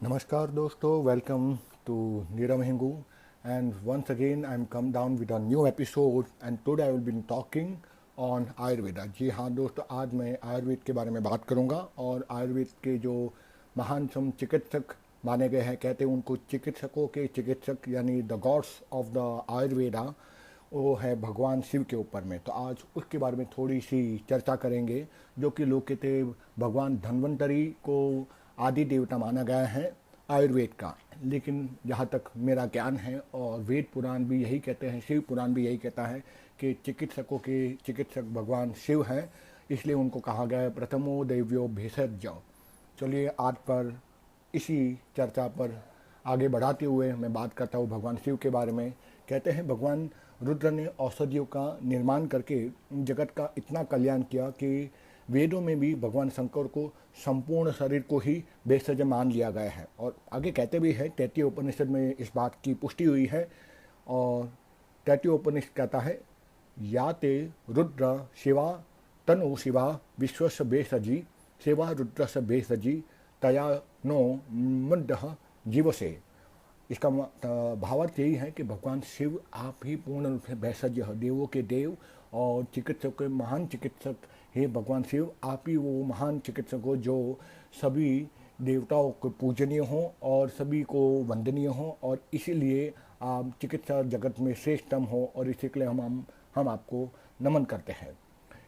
Namaskar dosto, welcome to Nira Mahingu, and once again I'm come down with a new episode and today I will be talking on Ayurveda. जी हाँ दोस्तों, आज मैं आयुर्वेद के बारे में बात करूँगा और आयुर्वेद के जो महान सम चिकित्सक माने गए हैं, कहते हैं उनको चिकित्सकों के चिकित्सक यानी the gods of the Ayurveda, वो है भगवान शिव के ऊपर में। तो आज उसके बारे में थोड़ी सी चर्चा करेंगे। जो कि लोग कहते भगवान धन्वंतरी को आदि देवता माना गया है आयुर्वेद का, लेकिन जहाँ तक मेरा ज्ञान है और वेद पुराण भी यही कहते हैं, शिव पुराण भी यही कहता है कि चिकित्सकों के चिकित्सक भगवान शिव हैं, इसलिए उनको कहा गया है प्रथमो देव्यो भेषज। चलिए आज पर इसी चर्चा पर आगे बढ़ाते हुए मैं बात करता हूँ भगवान शिव के बारे में। कहते हैं भगवान रुद्र ने औषधियों का निर्माण करके जगत का इतना कल्याण किया कि वेदों में भी भगवान शंकर को संपूर्ण शरीर को ही भेषज मान लिया गया है। और आगे कहते भी है, तैतीय उपनिषद में इस बात की पुष्टि हुई है। और तैतीय उपनिषद कहता है, या ते रुद्र शिवा तनु शिवा विश्वस भेषजी सेवा रुद्रस भेषजी तया नो मुंड जीव से। इसका भावार्थ यही है कि भगवान शिव आप ही पूर्ण रूप से भेषज, देवों के देव और चिकित्सक के महान चिकित्सक। हे भगवान शिव, आप ही वो महान चिकित्सक हो जो सभी देवताओं को पूजनीय हों और सभी को वंदनीय हों, और इसीलिए आप चिकित्सा जगत में श्रेष्ठतम हो और इसी के लिए हम आपको नमन करते हैं।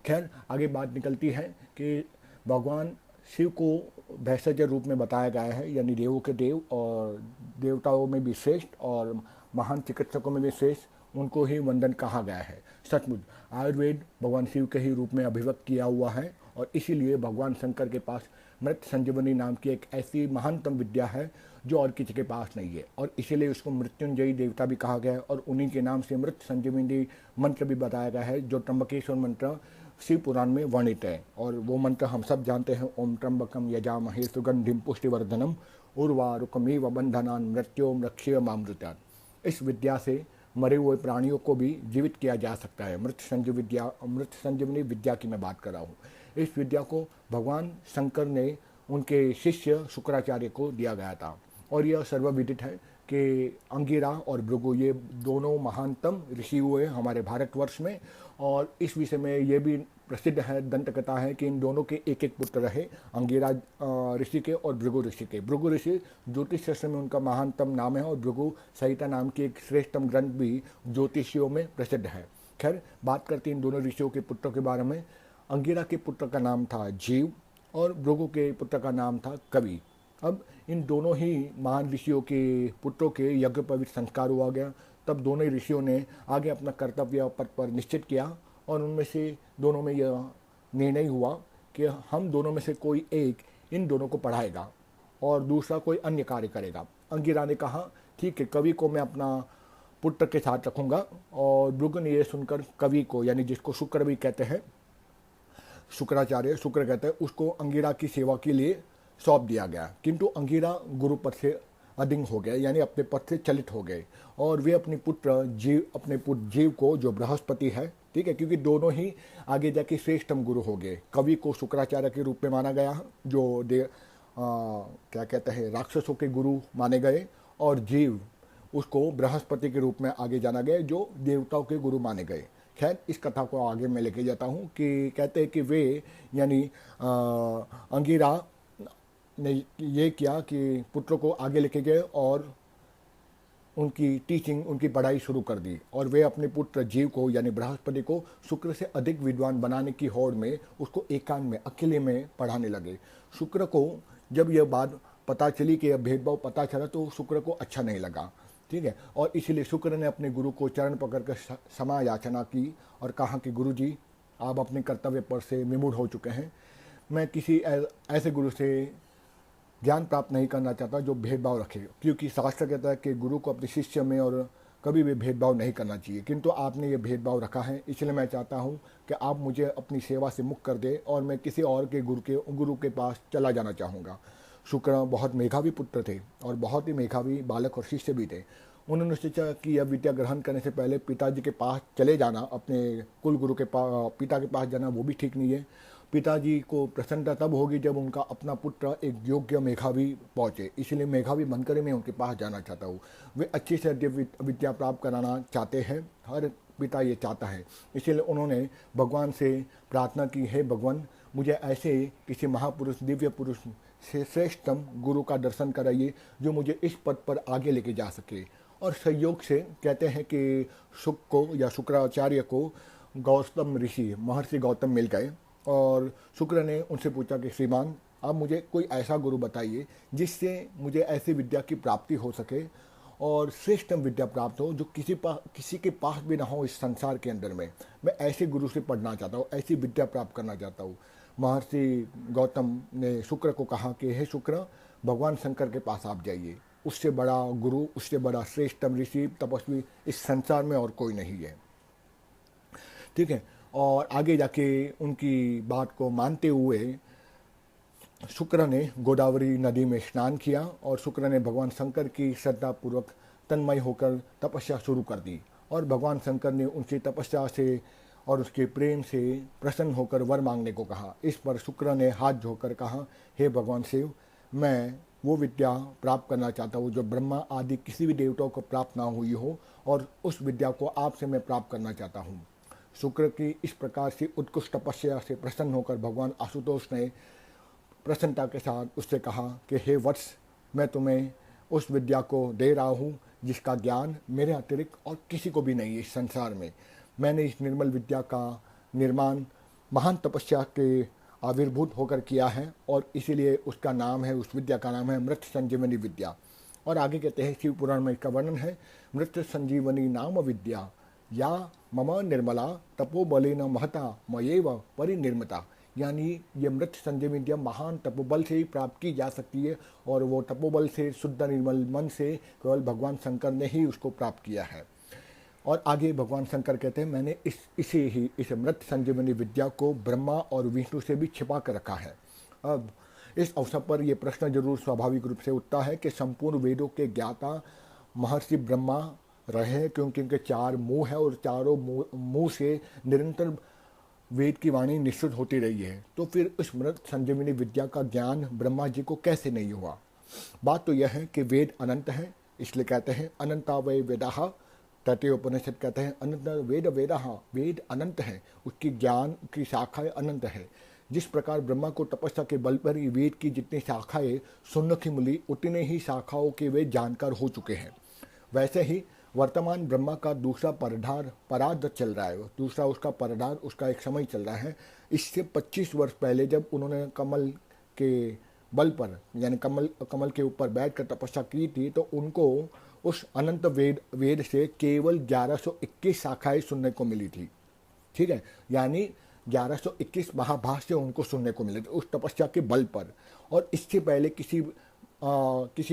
खैर, आगे बात निकलती है कि भगवान शिव को भेषज रूप में बताया गया है, यानी देवों के देव और देवताओं में भी श्रेष्ठ और महान चिकित्सकों में भी श्रेष्ठ, उनको ही वंदन कहा गया है। सचमुच आयुर्वेद भगवान शिव के ही रूप में अभिव्यक्त किया हुआ है और इसीलिए भगवान शंकर के पास मृत संजीवनी नाम की एक ऐसी महानतम विद्या है जो और किसी के पास नहीं है, और इसीलिए उसको मृत्युंजयी देवता भी कहा गया है। और उन्हीं के नाम से मृत संजीवनी मंत्र भी बताया गया है, जो त्र्यंबकेश्वर मंत्र शिव पुराण में वर्णित है। और वो मंत्र हम सब जानते हैं, ओम त्र्यंबकम यजामहे सुगंधिम पुष्टिवर्धनम उर्वारुकमिव बंधनान् मृत्योम रक्षेयमामृतात्। इस विद्या से मरे हुए प्राणियों को भी जीवित किया जा सकता है। मृत संजीवनी विद्या की मैं बात कर रहा हूँ। इस विद्या को भगवान शंकर ने उनके शिष्य शुक्राचार्य को दिया गया था, और यह सर्वविदित है कि अंगिरा और भृगु ये दोनों महानतम ऋषि हुए हमारे भारतवर्ष में। और इस विषय में ये भी प्रसिद्ध है, दंत कथा है कि इन दोनों के एक एक पुत्र रहे, अंगिरा ऋषि के और भृगु ऋषि के। भृगु ऋषि ज्योतिष शास्त्र में उनका महानतम नाम है, और भृगु संहिता नाम की एक श्रेष्ठतम ग्रंथ भी ज्योतिषियों में प्रसिद्ध है। खैर, बात करते हैं इन दोनों ऋषियों के पुत्रों के बारे में। अंगिरा के पुत्र का नाम था जीव और भृगु के पुत्र का नाम था कवि। अब इन दोनों ही महान ऋषियों के पुत्रों के यज्ञ पवित्र संस्कार हुआ गया। तब दोनों ऋषियों ने आगे अपना कर्तव्य पथ पर निश्चित किया, और उनमें से दोनों में यह निर्णय हुआ कि हम दोनों में से कोई एक इन दोनों को पढ़ाएगा और दूसरा कोई अन्य कार्य करेगा। अंगिरा ने कहा, ठीक है, कवि को मैं अपना पुत्र के साथ रखूंगा। और भृगु ने यह सुनकर कवि को, यानी जिसको शुक्र भी कहते हैं, शुक्राचार्य शुक्र कहते हैं, उसको अंगिरा की सेवा के लिए सौंप दिया गया। किंतु अंगिरा गुरु पद से अधीन हो गए, यानी अपने पद से चलित हो गए, और वे अपने पुत्र जीव को, जो बृहस्पति है, ठीक है, क्योंकि दोनों ही आगे जाके श्रेष्ठतम गुरु हो गए। कवि को शुक्राचार्य के रूप में माना गया, जो क्या कहते हैं, राक्षसों के गुरु माने गए, और जीव उसको बृहस्पति के रूप में आगे जाना गया, जो देवताओं के गुरु माने गए। खैर, इस कथा को आगे मैं लेके जाता हूँ कि कहते हैं कि वे यानी अंगिरा ने ये किया कि पुत्रों को आगे लेके गए और उनकी टीचिंग, उनकी पढ़ाई शुरू कर दी, और वे अपने पुत्र जीव को, यानी बृहस्पति को, शुक्र से अधिक विद्वान बनाने की होड़ में उसको एकांत में, अकेले में पढ़ाने लगे। शुक्र को जब यह बात पता चली कि यह भेदभाव पता चला, तो शुक्र को अच्छा नहीं लगा, ठीक है, और इसीलिए शुक्र ने अपने गुरु को चरण पकड़कर क्षमा याचना की और कहा कि गुरु जी, आप अपने कर्तव्य पर से विमूढ़ हो चुके हैं। मैं किसी ऐसे गुरु से ज्ञान प्राप्त नहीं करना चाहता जो भेदभाव रखे, क्योंकि शास्त्र कहता है कि गुरु को अपने शिष्य में और कभी भी भेदभाव नहीं करना चाहिए, किंतु आपने ये भेदभाव रखा है, इसलिए मैं चाहता हूँ कि आप मुझे अपनी सेवा से मुक्त कर दें और मैं किसी और के गुरु के पास चला जाना चाहूँगा। शुक्र बहुत मेधावी पुत्र थे और बहुत ही मेधावी बालक और शिष्य भी थे। उन्होंने सोचा कि यह विद्या ग्रहण करने से पहले पिताजी के पास चले जाना, अपने कुल गुरु के पास, पिता के पास जाना, वो भी ठीक नहीं है। पिताजी को प्रसन्नता तब होगी जब उनका अपना पुत्र एक योग्य मेधावी पहुँचे। इसलिए मेधावी बनकर मैं उनके पास जाना चाहता हूँ। वे अच्छी से विद्या प्राप्त कराना चाहते हैं, हर पिता ये चाहता है। इसीलिए उन्होंने भगवान से प्रार्थना की, हे भगवान, मुझे ऐसे किसी महापुरुष, दिव्य पुरुष से श्रेष्ठतम गुरु का दर्शन कराइए जो मुझे इस पद पर आगे लेके जा सके। और संयोग से कहते हैं कि शुक को या शुक्राचार्य को गौतम ऋषि, महर्षि गौतम मिल गए और शुक्र ने उनसे पूछा कि श्रीमान, आप मुझे कोई ऐसा गुरु बताइए जिससे मुझे ऐसी विद्या की प्राप्ति हो सके और श्रेष्ठतम विद्या प्राप्त हो जो किसी के पास भी ना हो इस संसार के अंदर में। मैं ऐसे गुरु से पढ़ना चाहता हूँ, ऐसी विद्या प्राप्त करना चाहता हूँ। महर्षि गौतम ने शुक्र को कहा कि हे शुक्र, भगवान शंकर के पास आप जाइए। उससे बड़ा गुरु, उससे बड़ा श्रेष्ठतम ऋषि, तपस्वी इस संसार में और कोई नहीं है। ठीक है। और आगे जाके उनकी बात को मानते हुए शुक्र ने गोदावरी नदी में स्नान किया और शुक्र ने भगवान शंकर की श्रद्धापूर्वक तन्मय होकर तपस्या शुरू कर दी। और भगवान शंकर ने उनकी तपस्या से और उसके प्रेम से प्रसन्न होकर वर मांगने को कहा। इस पर शुक्र ने हाथ जोड़कर कहा, हे भगवान शिव, मैं वो विद्या प्राप्त करना चाहता हूँ जो ब्रह्मा आदि किसी भी देवताओं को प्राप्त ना हुई हो, और उस विद्या को आपसे मैं प्राप्त करना चाहता हूँ। शुक्र की इस प्रकार से उत्कृष्ट तपस्या से प्रसन्न होकर भगवान आशुतोष ने प्रसन्नता के साथ उससे कहा कि हे वत्स, मैं तुम्हें उस विद्या को दे रहा हूँ जिसका ज्ञान मेरे अतिरिक्त और किसी को भी नहीं है इस संसार में। मैंने इस निर्मल विद्या का निर्माण महान तपस्या के आविर्भूत होकर किया है और इसीलिए उसका नाम है, उस विद्या का नाम है मृत्यु संजीवनी विद्या। और आगे कहते हैं, शिव पुराण में इसका वर्णन है, मृत्यु संजीवनी नाम विद्या या मम निर्मला तपोबलेन महता मयेव परिनिर्मिता। यानी ये मृत्यु संजीवनी विद्या महान तपोबल से ही प्राप्त की जा सकती है और वो तपोबल से, शुद्ध निर्मल मन से केवल भगवान शंकर ने ही उसको प्राप्त किया है। और आगे भगवान शंकर कहते हैं, मैंने इस मृत्यु संजीवनी विद्या को ब्रह्मा और विष्णु से भी छिपा कर रखा है। अब इस अवसर पर यह प्रश्न जरूर स्वाभाविक रूप से उठता है कि संपूर्ण वेदों के ज्ञाता महर्षि ब्रह्मा रहे, क्योंकि उनके 4 मुँह है और चारों मुँह से निरंतर वेद की वाणी निश्चित होती रही है, तो फिर उस मृत्यु संजीवनी विद्या का ज्ञान ब्रह्मा जी को कैसे नहीं हुआ। बात तो यह है कि वेद अनंत है, इसलिए कहते हैं अनंता वै वेदाः। तैत्तिरीय उपनिषद कहते हैं अनंत वेद वेदाः, वेद अनंत है, उसकी ज्ञान की शाखाएं अनंत है। जिस प्रकार ब्रह्मा को तपस्या के बल पर ही वेद की जितनी शाखाएं सुनने की मिली, उतने ही शाखाओं के वे जानकार हो चुके हैं। वैसे ही वर्तमान ब्रह्मा का दूसरा परार्ध चल रहा है, दूसरा उसका परार्ध, उसका एक समय चल रहा है। इससे 25 वर्ष पहले जब उन्होंने कमल के बल पर यानी कमल के ऊपर बैठकर तपस्या की थी, तो उनको उस अनंत वेद से केवल 1121 शाखाएं सुनने को मिली थी। ठीक है, यानी 1121 महाभाष्य उनको सुनने को मिले थे उस तपस्या के बल पर। और इससे पहले किसी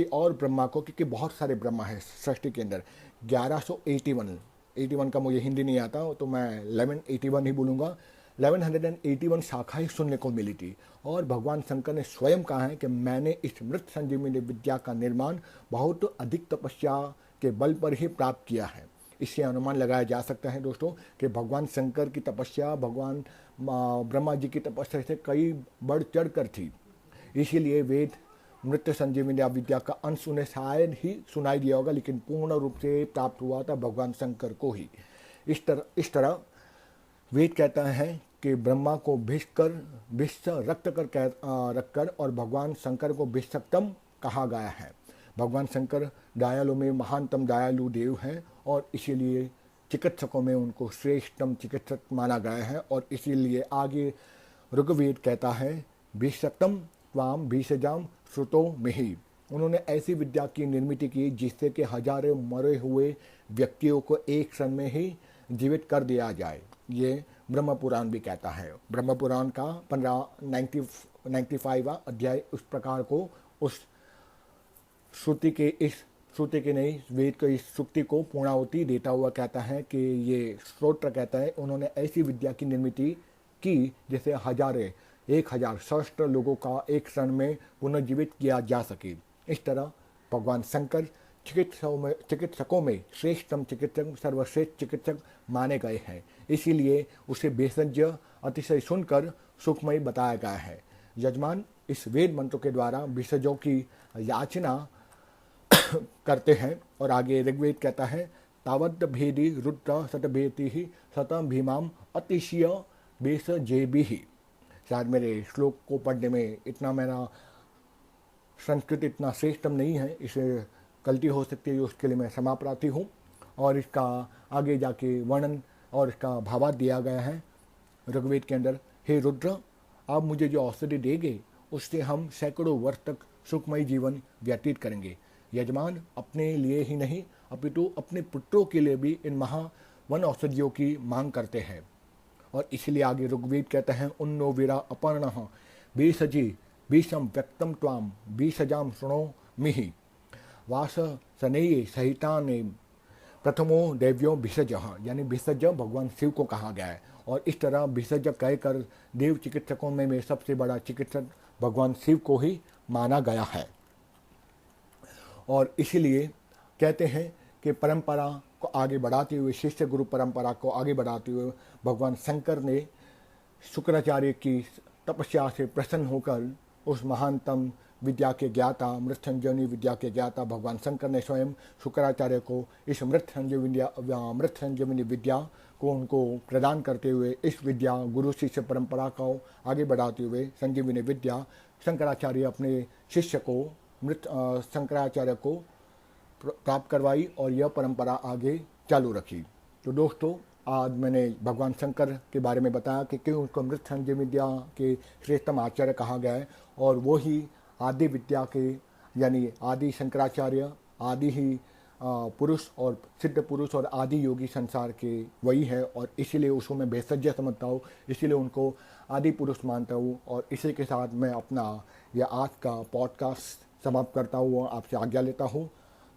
और ब्रह्मा को, क्योंकि बहुत सारे ब्रह्मा हैं सृष्टि के अंदर, 1181 का मुझे हिंदी नहीं आता तो मैं 1181 ही बोलूँगा, 1181 शाखाएं सुनने को मिली थी। और भगवान शंकर ने स्वयं कहा है कि मैंने इस मृत्यु संजीवनी विद्या का निर्माण बहुत अधिक तपस्या के बल पर ही प्राप्त किया है। इससे अनुमान लगाया जा सकता है दोस्तों कि भगवान शंकर की तपस्या भगवान ब्रह्मा जी की तपस्या से कई बढ़ चढ़ कर थी। इसीलिए वेद मृत्यु संजीवनी विद्या का अंश उन्हें शायद ही सुनाई दिया होगा, लेकिन पूर्ण रूप से प्राप्त हुआ था भगवान शंकर को ही। इस तरह वेद कहता है कि ब्रह्मा को भिष्ट रखकर और भगवान शंकर को भिष्टतम कहा गया है। भगवान शंकर दयालु में महानतम दयालु देव हैं और इसीलिए चिकित्सकों में उनको श्रेष्ठतम चिकित्सक माना गया है। और इसीलिए आगे ऋग्वेद कहता है, भिष्टतम त्वाम भीषजाम श्रुतो मिहि। उन्होंने ऐसी विद्या की निर्मित की जिससे कि हजारों मरे हुए व्यक्तियों को एक क्षण में ही जीवित कर दिया जाए। ये ब्रह्म पुराण भी कहता है। ब्रह्म पुराण का 95वां अध्याय उस प्रकार को उस श्रुति के नहीं वेद के इस श्रुति को पूर्णाहुति देता हुआ कहता है कि ये स्त्रोत्र कहता है उन्होंने ऐसी विद्या की निर्मित की जिसे 1000 सहस्त्र लोगों का एक क्षण में पुनर्जीवित किया जा सके। इस तरह भगवान शंकर चिकित्सकों में श्रेष्ठतम चिकित्सक, सर्वश्रेष्ठ चिकित्सक माने गए हैं। इसीलिए उसे भेषज अतिशय सुनकर सुखमय बताया गया है। यजमान इस वेद मंत्र के द्वारा भिषजों की याचना करते हैं और आगे ऋग्वेद कहता है तावद भेदी रुद्र सतभेति ही सतम भीमाम अतिशय बेस जेबी ही। शायद मेरे श्लोक को पढ़ने में इतना मेरा संस्कृत इतना श्रेष्ठ नहीं है, इसे गलती हो सकती है, उसके लिए मैं क्षमा प्रार्थी हूँ। और इसका आगे जाके वर्णन और इसका भावार्थ दिया गया है ऋग्वेद के अंदर। हे रुद्र, आप मुझे जो औषधि देंगे उससे हम सैकड़ों वर्ष तक सुखमय जीवन व्यतीत करेंगे। यजमान अपने लिए ही नहीं अपितु अपने पुत्रों के लिए भी इन महावन औषधियों की मांग करते हैं। और इसलिए आगे ऋग्वेद कहते हैं उन्नो वीरा अपर्ण बीसजी बीसम व्यक्तम त्वाम बीसजाम सुनो मिहि वास सनेये सहिता ने प्रथमो देव्यो भिषज, यानी भिषज भगवान शिव को कहा गया है। और इस तरह भिषज कहकर देव चिकित्सकों में सबसे बड़ा चिकित्सक भगवान शिव को ही माना गया है। और इसीलिए कहते हैं कि परंपरा को आगे बढ़ाते हुए, शिष्य गुरु परंपरा को आगे बढ़ाते हुए भगवान शंकर ने शुक्राचार्य की तपस्या से प्रसन्न होकर उस महानतम विद्या के ज्ञाता, मृत संजीवनी विद्या के ज्ञाता भगवान शंकर ने स्वयं शुक्राचार्य को इस मृत संजीवनी विद्या को उनको प्रदान करते हुए इस विद्या गुरु शिष्य परंपरा को आगे बढ़ाते हुए संजीवनी विद्या शंकराचार्य अपने शिष्य को शंकराचार्य को प्राप्त करवाई और यह परंपरा आगे चालू रखी। तो दोस्तों, आज मैंने भगवान शंकर के बारे में बताया कि क्यों उनको मृत संजीवनी विद्या के श्रेष्ठतम आचार्य कहा गया है। और वो ही आदि विद्या के, यानी आदि शंकराचार्य, आदि ही पुरुष और सिद्ध पुरुष और आदि योगी संसार के वही है। और इसीलिए उसको मैं भेषज समझता हूँ, इसीलिए उनको आदि पुरुष मानता हूँ। और इसी के साथ मैं अपना यह आज का पॉडकास्ट समाप्त करता हूँ और आपसे आज्ञा लेता हूँ।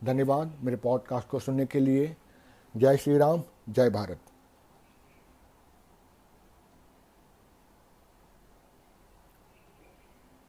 धन्यवाद मेरे पॉडकास्ट को सुनने के लिए। जय श्री राम, जय भारत।